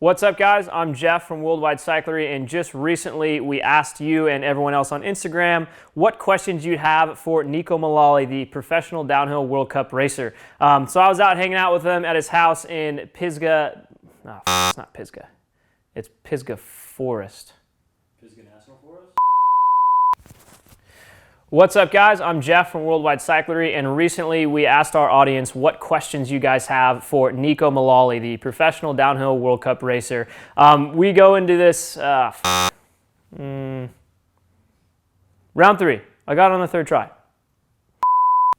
What's up, guys? I'm Jeff from Worldwide Cyclery, and just recently we asked you and everyone else on Instagram what questions you'd have for Neko Mulally, the professional downhill World Cup racer. So I was out hanging out with him at his house in Pisgah. No, it's not Pisgah. It's Pisgah Forest. Pisgah National Forest? What's up, guys? I'm Jeff from Worldwide Cyclery, and recently we asked our audience what questions you guys have for Neko Mulally, the professional downhill World Cup racer. We go into this round 3. I got it on the third try.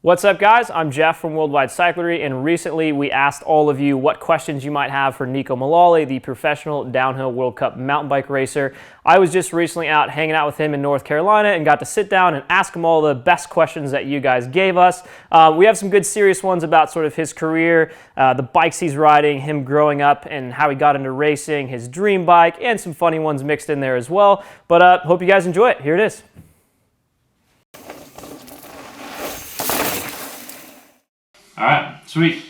What's up, guys? I'm Jeff from Worldwide Cyclery, and recently we asked all of you what questions you might have for Neko Mulally, the professional downhill World Cup mountain bike racer. I was just recently out hanging out with him in North Carolina and got to sit down and ask him all the best questions that you guys gave us. We have some good serious ones about sort of his career, the bikes he's riding, him growing up and how he got into racing, his dream bike, and some funny ones mixed in there as well. But hope you guys enjoy it. Here it is. All right, sweet.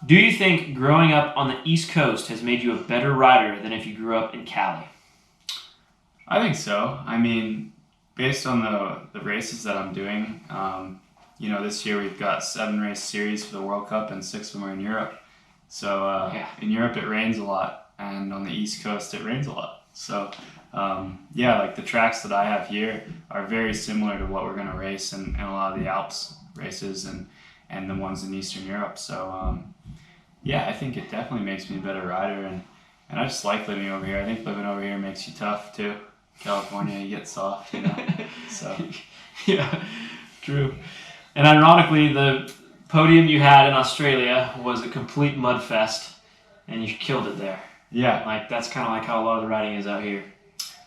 Do you think growing up on the East Coast has made you a better rider than if you grew up in Cali? I think so. I mean, based on the races that I'm doing, this year we've got 7 race series for the World Cup and 6 of them are in Europe. So in Europe it rains a lot, and on the East Coast it rains a lot. So like the tracks that I have here are very similar to what we're going to race in a lot of the Alps races and the ones in Eastern Europe. So I think it definitely makes me a better rider, and I just like living over here. I think living over here makes you tough too. California, you get soft, So yeah, true. And ironically, the podium you had in Australia was a complete mud fest, and you killed it there. Yeah. Like, that's kind of like how a lot of the riding is out here.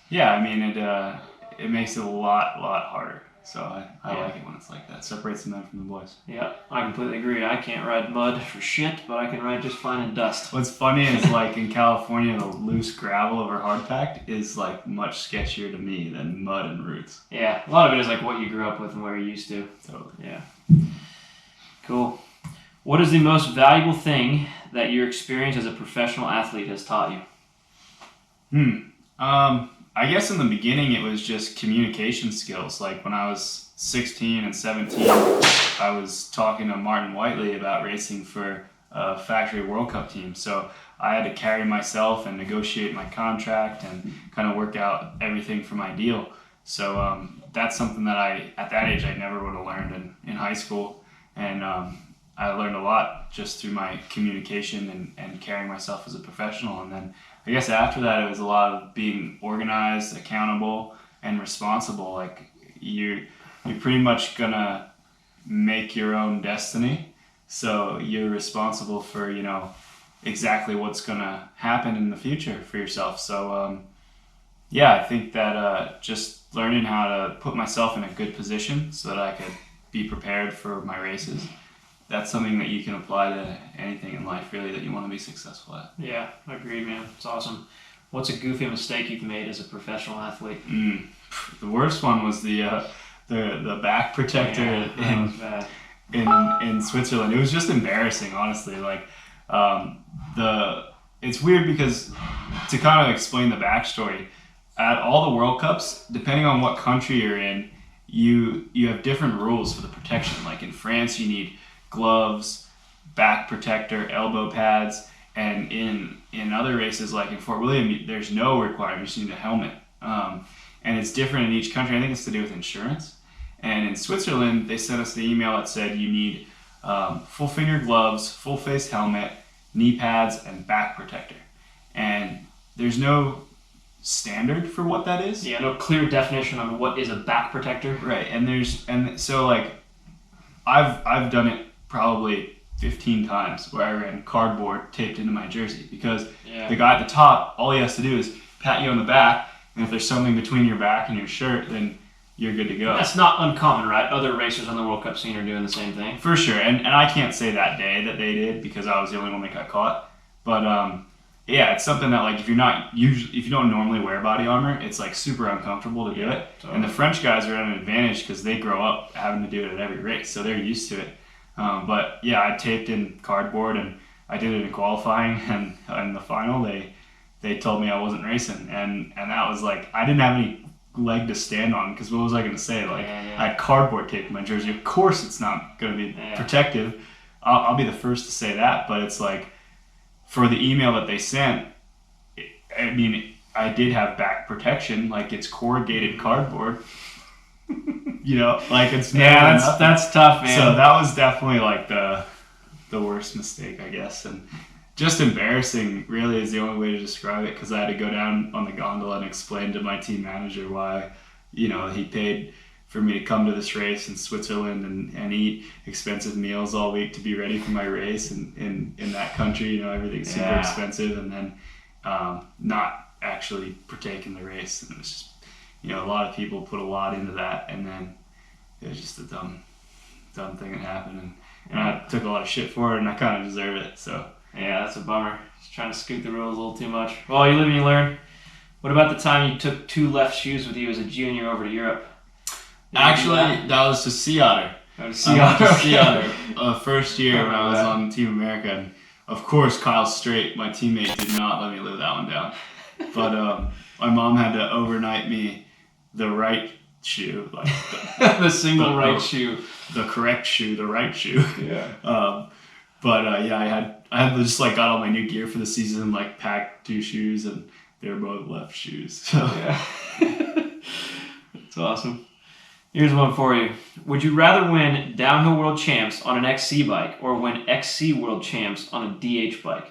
Yeah, I mean, it makes it a lot harder. So I like it when it's like that. Separates the men from the boys. Yeah, I completely agree. I can't ride mud for shit, but I can ride just fine in dust. What's funny is, like, in California, the loose gravel over hard packed is like much sketchier to me than mud and roots. Yeah, a lot of it is like what you grew up with and where you're used to. Totally. Yeah. Cool. What is the most valuable thing that your experience as a professional athlete has taught you? I guess in the beginning it was just communication skills. Like when I was 16 and 17, I was talking to Martin Whiteley about racing for a factory World Cup team. So I had to carry myself and negotiate my contract and kind of work out everything for my deal. So that's something that at that age, I never would have learned in high school. And I learned a lot just through my communication and carrying myself as a professional. And then I guess after that, it was a lot of being organized, accountable, and responsible. Like you're pretty much gonna make your own destiny. So you're responsible for, exactly what's gonna happen in the future for yourself. So I think that just learning how to put myself in a good position so that I could be prepared for my races. That's something that you can apply to anything in life, really, that you want to be successful at. Yeah, agreed, man. It's awesome. What's a goofy mistake you've made as a professional athlete? The worst one was the back protector in Switzerland. It was just embarrassing, honestly. Like it's weird because, to kind of explain the backstory, at all the World Cups, depending on what country you're in, you have different rules for the protection. Like in France, you need gloves, back protector, elbow pads, and in other races like in Fort William, there's no requirement. You just need a helmet, and it's different in each country. I think it's to do with insurance. And in Switzerland, they sent us the email that said you need full finger gloves, full face helmet, knee pads, and back protector. And there's no standard for what that is. Yeah, no clear definition on what is a back protector. Right, and so like I've done it probably 15 times where I ran cardboard taped into my jersey because the guy at the top, all he has to do is pat you on the back, and if there's something between your back and your shirt, then you're good to go. That's not uncommon, right? Other racers on the World Cup scene are doing the same thing. For sure, and I can't say that day that they did because I was the only one that got caught. But it's something that, like, if you don't normally wear body armor, it's like super uncomfortable to do it. Totally. And the French guys are at an advantage because they grow up having to do it at every race, so they're used to it. I taped in cardboard, and I did it in qualifying, and in the final they they told me I wasn't racing, and that was like, I didn't have any leg to stand on, because what was I going to say? Like, I had cardboard tape in my jersey. Of course it's not going to be protective. I'll be the first to say that, but it's like, for the email that they sent, I mean, I did have back protection, like it's corrugated cardboard. You know, like it's that's tough, man. So that was definitely like the worst mistake, I guess, and just embarrassing. Really, is the only way to describe it, because I had to go down on the gondola and explain to my team manager why, you know, he paid for me to come to this race in Switzerland and eat expensive meals all week to be ready for my race, and in that country, you know, everything's super expensive, and then not actually partake in the race. And it was just, you know, a lot of people put a lot into that, and then it was just a dumb thing that happened, and I took a lot of shit for it, and I kind of deserve it. So yeah, that's a bummer. Just trying to scoot the rules a little too much. Well, you live and you learn. What about the time you took 2 left shoes with you as a junior over to Europe? Actually, that was to Sea Otter. Sea Otter. First year when I was on Team America, and of course Kyle Strait, my teammate, did not let me live that one down. But my mom had to overnight me the right shoe, like the single right shoe, the correct shoe, the right shoe. Yeah. I had just like got all my new gear for the season, like packed 2 shoes, and they were both left shoes. So yeah. That's awesome. Here's one for you. Would you rather win Downhill World Champs on an XC bike or win XC World Champs on a DH bike?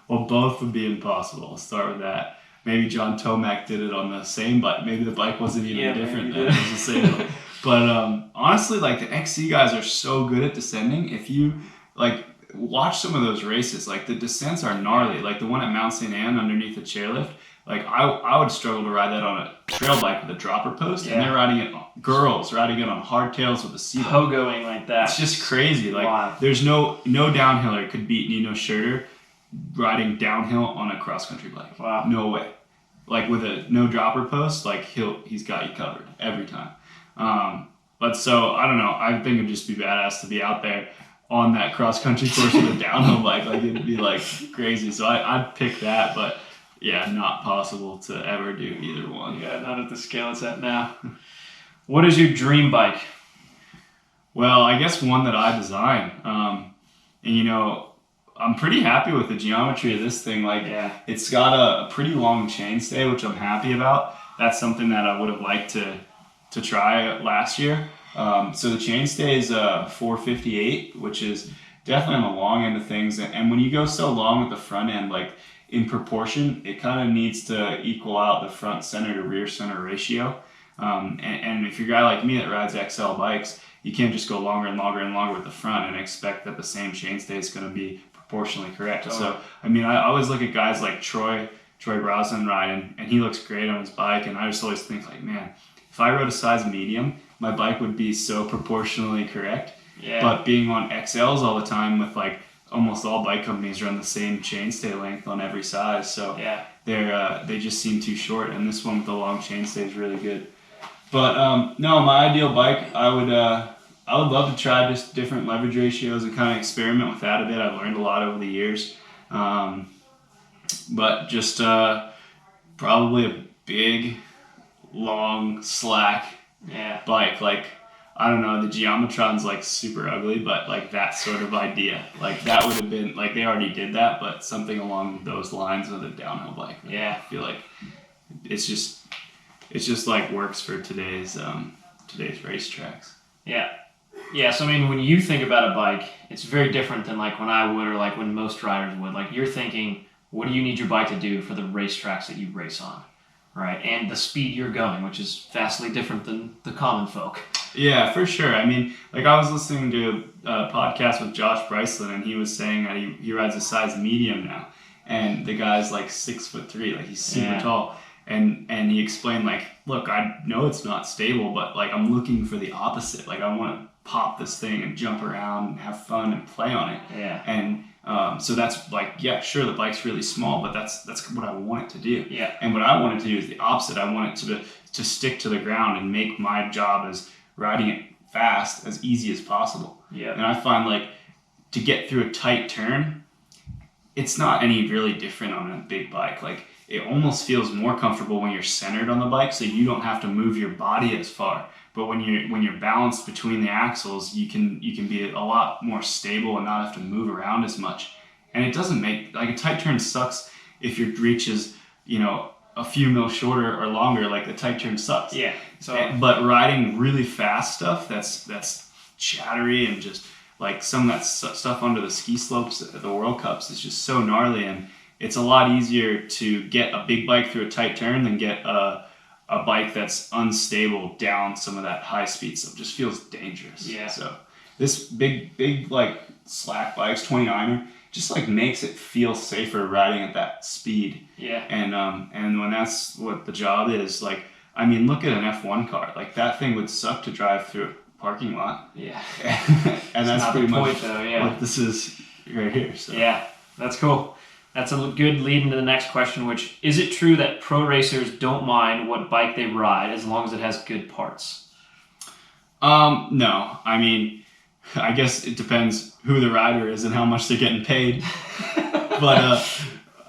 Well, both would be impossible. I'll start with that. Maybe John Tomac did it on the same bike. Maybe the bike wasn't even different then. It was the same. But honestly, like, the XC guys are so good at descending. If you like watch some of those races, like the descents are gnarly. Like the one at Mount St. Anne underneath the chairlift. Like I would struggle to ride that on a trail bike with a dropper post, and they're riding it. Girls riding it on hardtails with a seat. Pogoing like that. It's just crazy. Like there's no downhiller could beat Nino Schurter riding downhill on a cross country bike. Wow. No way. Like with a no dropper post, like he's got you covered every time. But so I don't know. I think it'd just be badass to be out there on that cross country course with a downhill bike. Like it'd be like crazy. So I'd pick that, but yeah, not possible to ever do either one. Yeah, not at the scale it's at now. What is your dream bike? Well, I guess one that I designed. And you know, I'm pretty happy with the geometry of this thing. Like, it's got a pretty long chainstay, which I'm happy about. That's something that I would have liked to try last year. So the chainstay is 458, which is definitely on the long end of things. And when you go so long with the front end, like in proportion, it kind of needs to equal out the front center to rear center ratio. And if you're a guy like me that rides XL bikes, you can't just go longer and longer and longer with the front and expect that the same chainstay is going to be proportionally correct. Oh. So, I mean, I always look at guys like Troy Brosnan riding, and he looks great on his bike, and I just always think like, man, if I rode a size medium, my bike would be so proportionally correct. Yeah. But being on XLs all the time with like almost all bike companies run the same chainstay length on every size, so they just seem too short, and this one with the long chainstay is really good. But no, my ideal bike, I would love to try just different leverage ratios and kind of experiment with that a bit. I've learned a lot over the years. But just probably a big, long, slack bike. Like, I don't know, the Geometron's like super ugly, but like that sort of idea. Like that would have been, like they already did that, but something along those lines with a downhill bike. I feel like it's just like works for today's racetracks. Yeah, so I mean, when you think about a bike, it's very different than like when I would or like when most riders would. Like you're thinking, what do you need your bike to do for the racetracks that you race on, right? And the speed you're going, which is vastly different than the common folk. Yeah, for sure. I mean, like I was listening to a podcast with Josh Bryceland, and he was saying that he rides a size medium now, and the guy's like 6'3", like he's super tall. And he explained like, look, I know it's not stable, but like I'm looking for the opposite. Like I want to pop this thing and jump around and have fun and play on it. Yeah. And so that's like, yeah, sure, the bike's really small, but that's what I want it to do. Yeah. And what I want it to do is the opposite. I want it to stick to the ground and make my job as riding it fast as easy as possible. Yeah. And I find like to get through a tight turn, it's not any really different on a big bike. Like it almost feels more comfortable when you're centered on the bike, so you don't have to move your body as far. But when you're balanced between the axles, you can be a lot more stable and not have to move around as much. And it doesn't make, like, a tight turn sucks if your reach is, a few mil shorter or longer. Like the tight turn sucks. Yeah. So, but riding really fast stuff that's chattery and just like some of that stuff under the ski slopes at the World Cups is just so gnarly, and it's a lot easier to get a big bike through a tight turn than get a bike that's unstable down some of that high speed stuff. It just feels dangerous. Yeah. So this big like slack bikes, 29er, just like makes it feel safer riding at that speed. Yeah. And when that's what the job is, like, I mean, look at an F1 car. Like that thing would suck to drive through a parking lot. Yeah. And that's pretty much though, yeah. what this is right here. So. Yeah, that's cool. That's a good lead into the next question, which is it true that pro racers don't mind what bike they ride as long as it has good parts? No. I mean, I guess it depends who the rider is and how much they're getting paid. But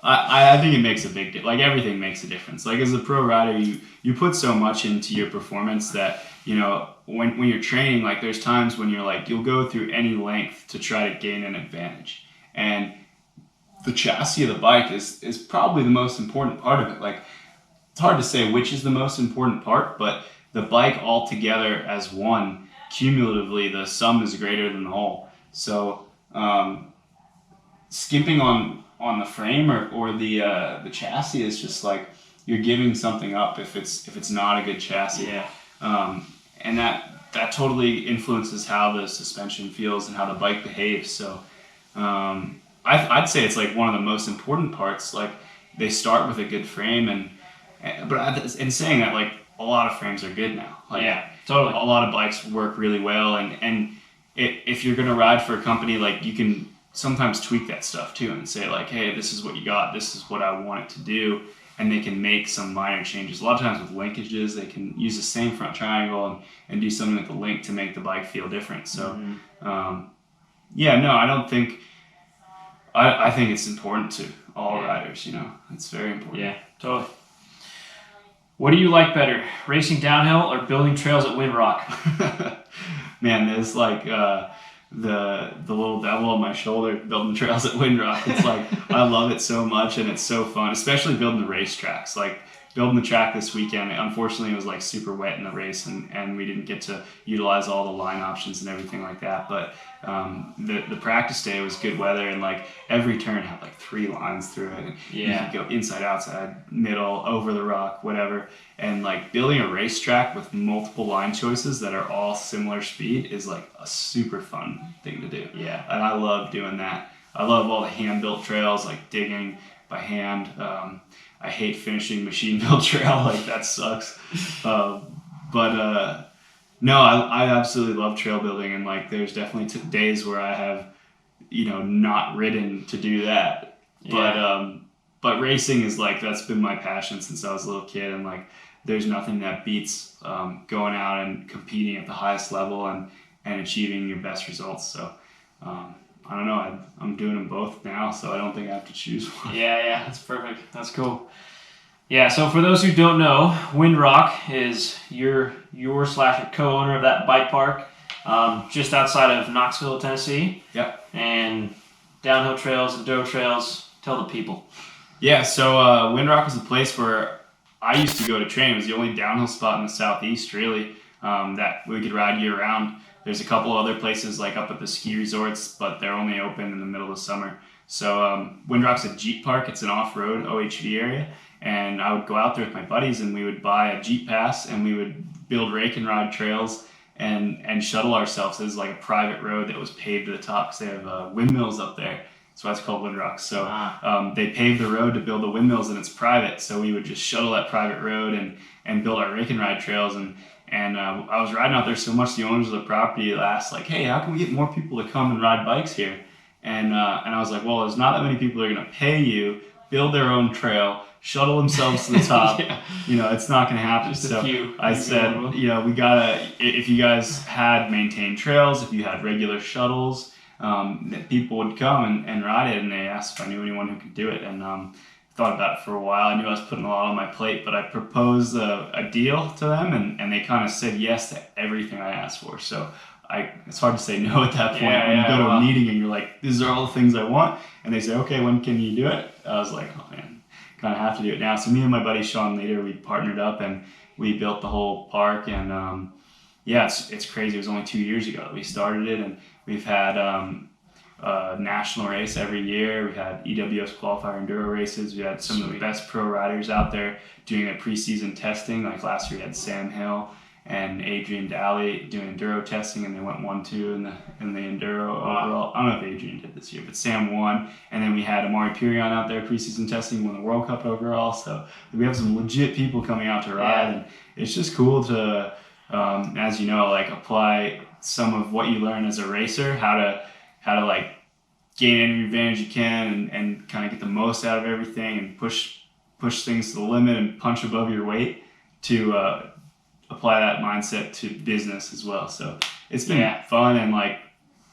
I think it makes a big difference. Like everything makes a difference. Like as a pro rider, you put so much into your performance that, when you're training, like there's times when you're like, you'll go through any length to try to gain an advantage. And the chassis of the bike is probably the most important part of it. Like it's hard to say which is the most important part, but the bike all together as one, cumulatively, the sum is greater than the whole. So skimping on the frame or the chassis is just like you're giving something up if it's not a good chassis. Yeah. And that totally influences how the suspension feels and how the bike behaves. So I'd say it's like one of the most important parts. Like they start with a good frame, but in saying that, like a lot of frames are good now. Like, yeah, totally. A lot of bikes work really well, and if you're gonna ride for a company, like you can sometimes tweak that stuff too and say like, hey, this is what you got, this is what I want it to do, and they can make some minor changes. A lot of times with linkages, they can use the same front triangle and do something with the link to make the bike feel different. So, I don't think. I think it's important to all riders. It's very important. Yeah, totally. What do you like better, racing downhill or building trails at Windrock? Man, there's like the little devil on my shoulder building trails at Windrock. It's like I love it so much, and it's so fun, especially building the racetracks. Like building the track this weekend, unfortunately it was like super wet in the race, and we didn't get to utilize all the line options and everything like that. But the practice day was good weather, and like every turn had like 3 lines through it. And you could go inside, outside, middle, over the rock, whatever. And like building a racetrack with multiple line choices that are all similar speed is like a super fun thing to do. Yeah. And I love doing that. I love all the hand-built trails, like digging by hand. I hate finishing machine-built trail. Like that sucks. No, I absolutely love trail building, and like there's definitely days where I have, not ridden to do that. Yeah. But racing is like, that's been my passion since I was a little kid, and like there's nothing that beats going out and competing at the highest level and achieving your best results. So I don't know, I'm doing them both now, so I don't think I have to choose one. Yeah, that's perfect. That's cool. Yeah, so for those who don't know, Windrock is your / co-owner of that bike park just outside of Knoxville, Tennessee. Yep. And downhill trails, enduro trails, tell the people. Yeah, so Windrock was a place where I used to go to train. It was the only downhill spot in the southeast, really, that we could ride year-round. There's a couple other places like up at the ski resorts, but they're only open in the middle of the summer. So Windrock's a Jeep park. It's an off-road OHV area. And I would go out there with my buddies, and we would buy a Jeep pass, and we would build rake and ride trails and shuttle ourselves. It was like a private road that was paved to the top because they have windmills up there. That's why it's called Windrock. So they paved the road to build the windmills, and it's private. So we would just shuttle that private road and build our rake and ride trails. And I was riding out there so much, the owners of the property asked, like, hey, how can we get more people to come and ride bikes here? And I was like, well, there's not that many people that are going to pay you, build their own trail, shuttle themselves to the top. It's not going to happen. Just a so few. I said, we gotta, if you guys had maintained trails, if you had regular shuttles, that people would come and ride it, and they asked if I knew anyone who could do it. And thought about it for a while. I knew I was putting a lot on my plate, but I proposed a deal to them, and they kind of said yes to everything I asked for. So it's hard to say no at that point. When you go to a meeting and you're like, these are all the things I want, and they say, okay, when can you do it? I was like, oh man, kind of have to do it now. So me and my buddy Sean Leader, we partnered up and we built the whole park. And it's crazy. It was only 2 years ago that we started it, and we've had national race every year. We had EWS qualifier enduro races. We had some of the best pro riders out there doing their preseason testing. Like last year we had Sam Hill and Adrian Daly doing enduro testing, and they went 1-2 in the enduro overall. I don't know if Adrian did this year, but Sam won. And then we had Amari Purion out there preseason testing, won the World Cup overall. So we have some legit people coming out to ride, and it's just cool to, as you know, like apply some of what you learn as a racer, how to like gain any advantage you can and kind of get the most out of everything and push things to the limit and punch above your weight, to apply that mindset to business as well. So it's been fun, and like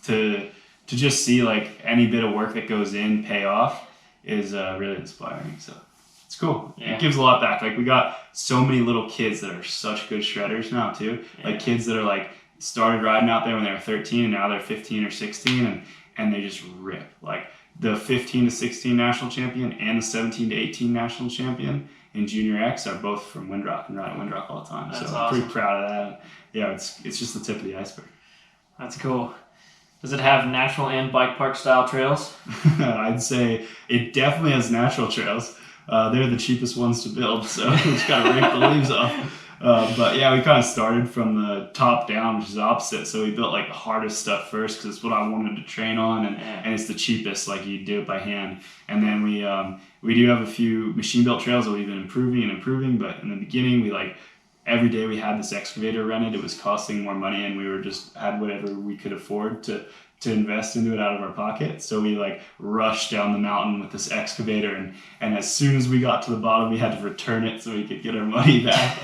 to just see like any bit of work that goes in pay off is really inspiring. So it's cool. Yeah. It gives a lot back. Like we got so many little kids that are such good shredders now too. Yeah. Like kids that are like started riding out there when they were 13 and now they're 15 or 16 and they just rip. Like the 15 to 16 national champion and the 17 to 18 national champion in Junior X are both from Windrock and ride at Windrock all the time. That's so awesome. I'm pretty proud of that. Yeah, it's just the tip of the iceberg. That's cool. Does it have natural and bike park style trails? I'd say it definitely has natural trails. They're the cheapest ones to build, so we just gotta rake the leaves off. But yeah, we kind of started from the top down, which is opposite. So we built like the hardest stuff first because it's what I wanted to train on, and it's the cheapest. Like you do it by hand, and then we do have a few machine built trails that we've been improving. But in the beginning, we like every day we had this excavator rented. It was costing more money, and we were just had whatever we could afford to invest into it out of our pocket. So we like rushed down the mountain with this excavator, and as soon as we got to the bottom, we had to return it so we could get our money back.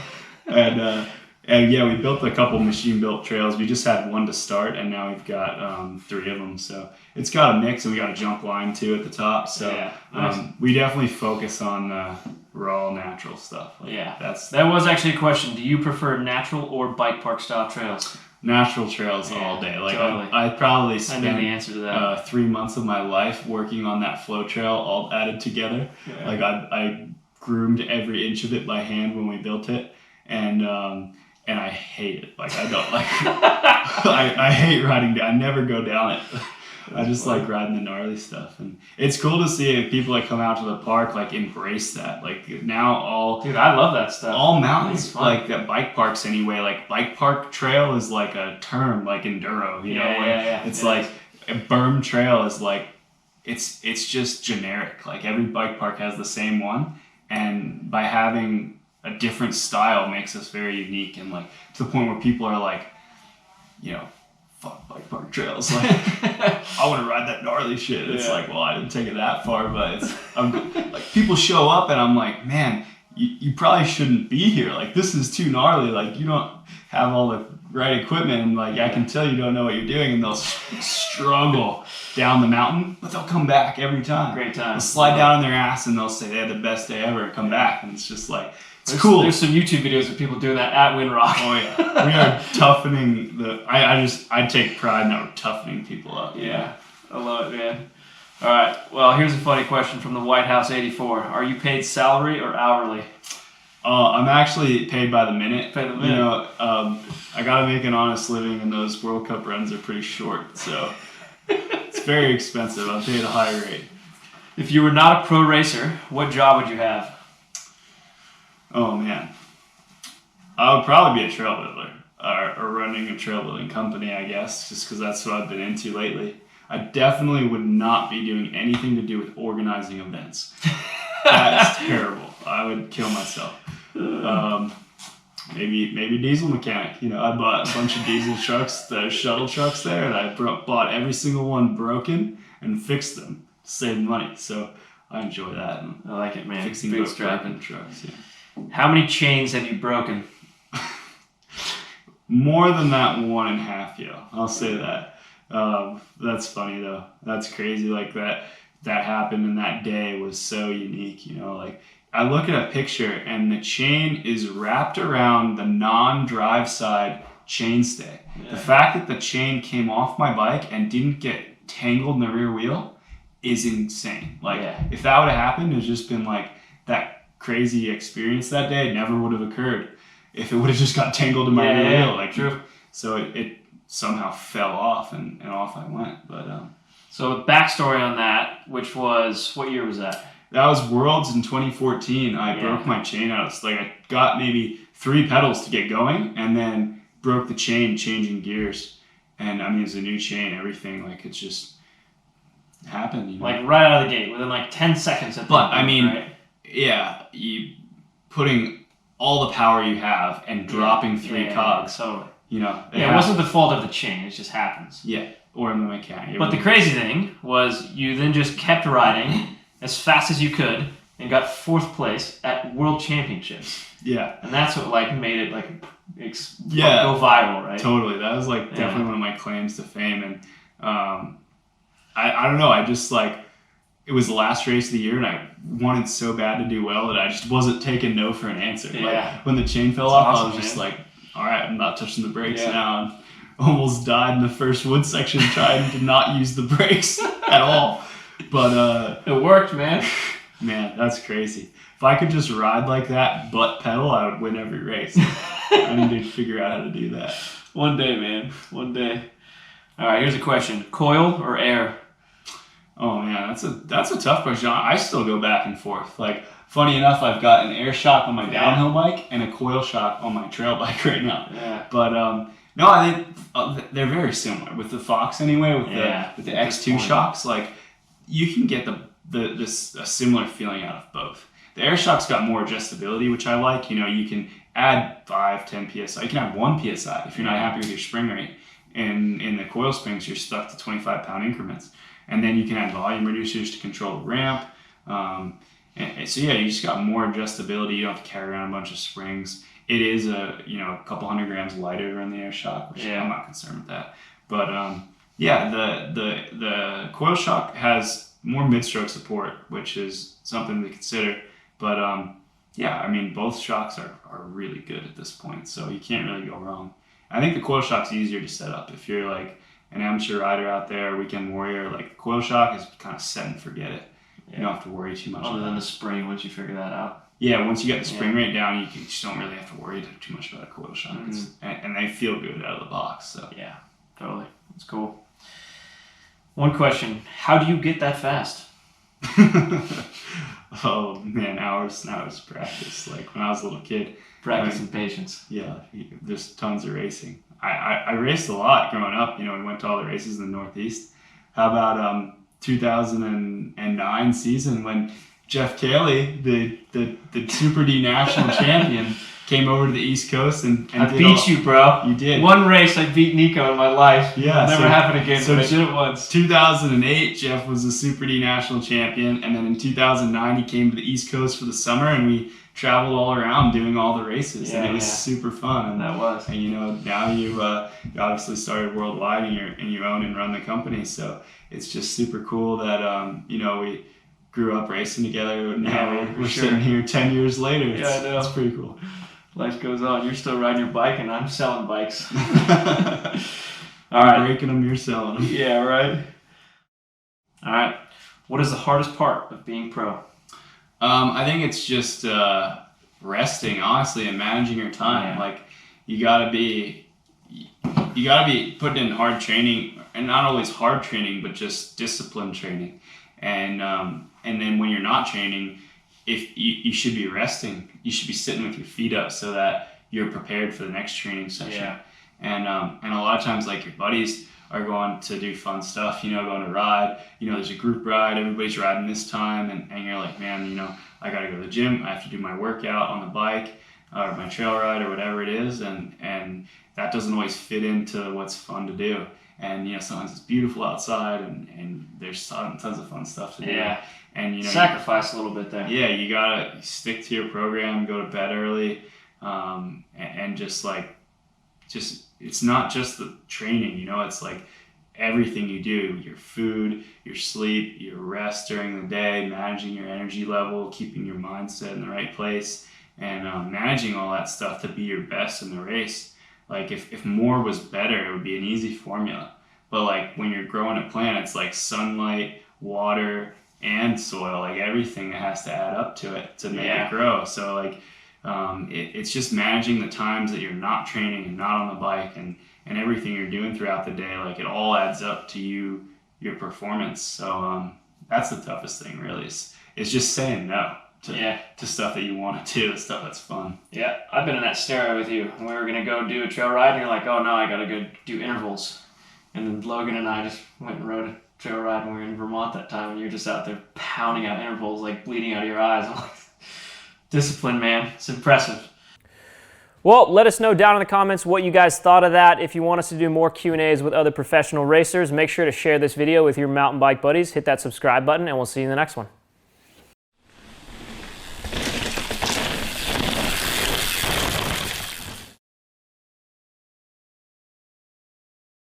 And yeah, we built a couple machine built trails. We just had one to start, and now we've got 3 of them. So it's got a mix, and we got a jump line too at the top. So nice. We definitely focus on raw natural stuff. Like that was actually a question. Do you prefer natural or bike park style trails? Natural trails all day. Like totally. I probably spent I knew the answer to that. 3 months of my life working on that flow trail all added together. Yeah. Like I groomed every inch of it by hand when we built it. And I hate it. Like I don't like I hate riding down. I never go down it. I just like riding the gnarly stuff, and it's cool to see people that come out to the park like embrace that. Like now dude, I love that stuff. All mountains like that bike parks anyway. Like bike park trail is like a term like enduro. You know, it's like a berm trail is like it's just generic. Like every bike park has the same one, and by having a different style makes us very unique, and like to the point where people are like, you know, fuck bike park trails. Like I want to ride that gnarly shit. It's like, well, I didn't take it that far, but like people show up and I'm like, man, you probably shouldn't be here. Like this is too gnarly. Like you don't have all the right equipment, and like I can tell you don't know what you're doing, and they'll struggle down the mountain, but they'll come back every time. Great time. They'll slide down on their ass and they'll say they had the best day ever and come back, and it's just like, it's cool. There's some YouTube videos of people doing that at Windrock. Oh yeah, we are toughening I take pride in that we're toughening people up. Yeah, I love it, man. All right, well, here's a funny question from the White House 84. Are you paid salary or hourly? I'm actually paid by the minute. Paid the minute. You know, I gotta make an honest living, and those World Cup runs are pretty short, so it's very expensive. I'm paid a high rate. If you were not a pro racer, what job would you have? Oh man, I would probably be a trail builder or running a trail building company, I guess, just because that's what I've been into lately. I definitely would not be doing anything to do with organizing events. That's terrible. I would kill myself. Maybe diesel mechanic. You know, I bought a bunch of diesel trucks, the shuttle trucks there, and I bought every single one broken and fixed them to save money. So I enjoy that. And I like it, man. Fixing broken trucks. Yeah. How many chains have you broken? More than that 1.5, I'll say that. That's funny though. That's crazy. Like that happened, and that day was so unique. Like I look at a picture, and the chain is wrapped around the non-drive side chainstay. Yeah. The fact that the chain came off my bike and didn't get tangled in the rear wheel is insane. Like if that would have happened, it's just been like that crazy experience that day never would have occurred if it would have just got tangled in my rear wheel. Like true. So it somehow fell off, and off I went. But so backstory on that, which was, what year was that? That was Worlds in 2014. I broke my chain out. It's like I got maybe 3 pedals to get going, and then broke the chain changing gears. And I mean, it's a new chain, everything. Like it's just happened. Like right out of the gate, within like 10 seconds. But I mean, right? you putting all the power you have and dropping 3 cogs. Totally. It wasn't the fault of the chain. It just happens. Yeah, or in the mechanic. But the crazy thing was, you then just kept riding as fast as you could and got 4th place at World Championships. Yeah. And that's what like made it like go viral, right? Totally. That was like definitely one of my claims to fame. And I don't know. I just like, it was the last race of the year, and I wanted so bad to do well that I just wasn't taking no for an answer. Yeah. Like when the chain fell off, I was just like, all right, I'm not touching the brakes now. And almost died in the first wood section trying to not use the brakes at all. But it worked, man. Man, that's crazy. If I could just ride like that but pedal, I would win every race. I need to figure out how to do that. One day, man. One day. All right, here's a question. Coil or air? Oh man, that's a tough question. I still go back and forth. Like, funny enough, I've got an air shock on my downhill bike and a coil shock on my trail bike right now. Yeah. But no, I think they're very similar with the Fox anyway. With the X2 shocks, like you can get a similar feeling out of both. The air shock's got more adjustability, which I like. You can add 5, 10 psi. You can have 1 psi if you're not happy with your spring rate. And in the coil springs, you're stuck to 25-pound increments. And then you can add volume reducers to control the ramp. And so you just got more adjustability. You don't have to carry around a bunch of springs. It is a couple 100 grams lighter to run the air shock, which I'm not concerned with that. But the coil shock has more mid-stroke support, which is something to consider. But I mean, both shocks are really good at this point, so you can't really go wrong. I think the coil shock's easier to set up if you're like an amateur rider out there, weekend warrior. Like the coil shock is kind of set and forget it. You don't have to worry too much. Other than the spring, once you figure that out. Yeah, once you get the spring rate down, you just don't really have to worry too much about a coil shock. And they feel good out of the box. So yeah, totally. That's cool. One question: how do you get that fast? Oh man, hours of practice. Like when I was a little kid. Practice and patience. Yeah, there's tons of racing. I raced a lot growing up. We went to all the races in the Northeast. How about 2009 season when Jeff Cali, the Super D national champion, came over to the East Coast and I beat you, bro. You did. One race I beat Neko in my life. Yeah, never happened again. So I did it once. 2008, Jeff was the Super D national champion, and then in 2009 he came to the East Coast for the summer, and we traveled all around doing all the races, and it was super fun. And that was. And now you obviously started worldwide, and you own and run the company, so it's just super cool that we grew up racing together, and now we're sitting here 10 years later. I know. It's pretty cool. Life goes on. You're still riding your bike, and I'm selling bikes. All right, breaking them, you're selling them. Yeah, right. All right. What is the hardest part of being pro? I think it's just resting, honestly, and managing your time. Like you gotta be putting in hard training, and not always hard training, but just disciplined training. And then when you're not training, if you should be resting, you should be sitting with your feet up so that you're prepared for the next training session. Yeah. And a lot of times, like your buddies are going to do fun stuff, going to ride, there's a group ride, everybody's riding this time, and you're like, man, I gotta go to the gym, I have to do my workout on the bike, or my trail ride, or whatever it is, and that doesn't always fit into what's fun to do. And sometimes it's beautiful outside, and there's tons of fun stuff to do. Yeah. And sacrifice a little bit there. Yeah, you gotta stick to your program, go to bed early, and just it's not just the training, it's like everything you do, your food, your sleep, your rest during the day, managing your energy level, keeping your mindset in the right place, and managing all that stuff to be your best in the race. Like if more was better, it would be an easy formula. But like when you're growing a plant, it's like sunlight, water, and soil, like everything that has to add up to it to make it grow. So like it's just managing the times that you're not training and not on the bike, and everything you're doing throughout the day. Like it all adds up to your performance. So that's the toughest thing really, is just saying no to stuff that you want to do, stuff that's fun. Yeah, I've been in that scenario with you. We were going to go do a trail ride, and you're like, oh no, I got to go do intervals. And then Logan and I just went and rode a trail ride when we were in Vermont that time, and you're just out there pounding out intervals, like bleeding out of your eyes. I'm like, discipline, man. It's impressive. Well, let us know down in the comments what you guys thought of that. If you want us to do more Q&As with other professional racers, make sure to share this video with your mountain bike buddies. Hit that subscribe button, and we'll see you in the next one.